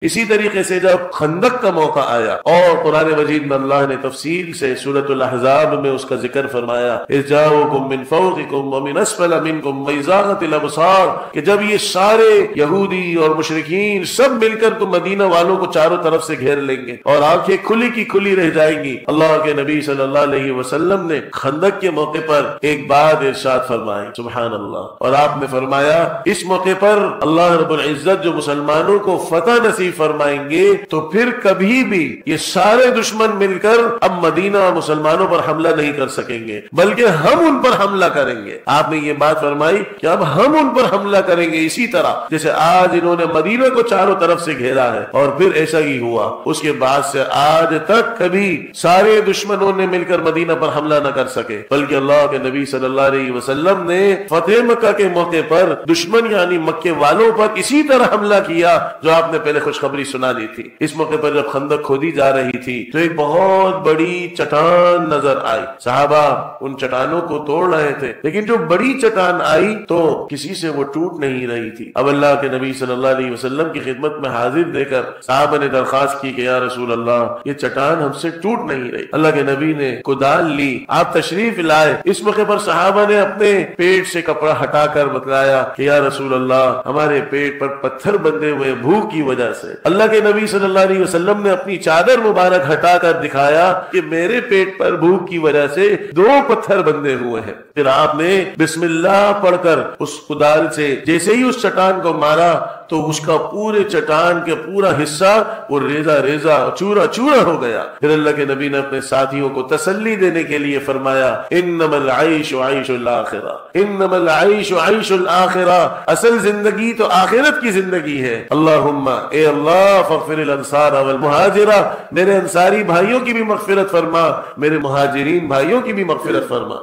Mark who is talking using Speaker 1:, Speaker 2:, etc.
Speaker 1: اسی طریقے سے جب خندق کا موقع آیا اور قرآن مجید میں اللہ نے تفصیل سے سورۃ الاحزاب میں اس کا ذکر فرمایا، اذ جاؤکم من فوقکم ومن اسفل منکم وزاغت الابصار، کہ جب یہ سارے یہودی اور مشرکین سب مل کر تو مدینہ والوں کو چاروں طرف سے گھیر لیں گے اور آنکھیں کھلی کی کھلی رہ جائیں گی۔ اللہ کے نبی صلی اللہ علیہ وسلم نے خندق کے موقع پر ایک بات ارشاد فرمائی، سبحان اللہ، اور آپ نے فرمایا اس موقع پر اللہ رب العزت جو مسلمانوں کو فتح نصیب فرمائیں گے تو پھر کبھی بھی یہ سارے دشمن مل کر اب مدینہ مسلمانوں پر حملہ نہیں کر سکیں گے، بلکہ ہم ان پر حملہ کریں گے۔ آپ نے یہ بات فرمائی کہ اب ہم ان پر حملہ کریں گے، اسی طرح جیسے آج انہوں نے مدینہ کو چاروں طرف سے گھیرا ہے، اور پھر ایسا ہی ہوا۔ اس کے بعد سے آج تک کبھی سارے دشمنوں نے مل کر مدینہ پر حملہ نہ کر سکے، بلکہ اللہ کے نبی صلی اللہ علیہ وسلم نے فتح مکہ کے موقع پر دشمن یعنی مکے والوں پر اسی طرح حملہ کیا جو آپ نے پہلے خوشخبری سنا دی تھی۔ اس موقع پر جب خندق کھودی جا رہی تھی تو ایک بہت بڑی چٹان نظر آئی، صحابہ ان چٹانوں کو توڑ رہے تھے، لیکن جو بڑی چٹان آئی تو کسی سے وہ ٹوٹ نہیں رہی تھی۔ اب اللہ کے نبی صلی اللہ علیہ وسلم کی خدمت میں حاضر دے کر صحابہ نے درخواست کی کہ یا رسول اللہ یہ چٹان ہم سے ٹوٹ نہیں رہی۔ اللہ کے نبی نے کدال لی، آپ تشریف لائے۔ اس موقع پر صحابہ نے اپنے پیٹ سے کپڑا ہٹا کر بتلایا کہ یا رسول اللہ ہمارے پیٹ پر پتھر بندھے ہوئے بھوک کی وجہ سے۔ اللہ کے نبی صلی اللہ علیہ وسلم نے اپنی چادر مبارک ہٹا کر دکھایا کہ میرے پیٹ پر بھوک کی وجہ سے 2 پتھر بندھے ہوئے ہیں۔ پھر آپ نے بسم اللہ پڑھ کر اس کدال سے جیسے ہی اس چٹان کو مارا تو اس کا پورے چٹان کے پورا حصہ وہ ریزہ ریزہ چورا چورا ہو گیا۔ پھر اللہ کے نبی نے اپنے ساتھیوں کو تسلی دینے کے لیے فرمایا انما العیش عیش الاخرہ، انما العیش عیش الاخرہ، اصل زندگی تو آخرت کی زندگی ہے۔ اللہم اے اللہ فاغفر الانصار والمہاجرہ، میرے انصاری بھائیوں کی بھی مغفرت فرما، میرے مہاجرین بھائیوں کی بھی مغفرت فرما۔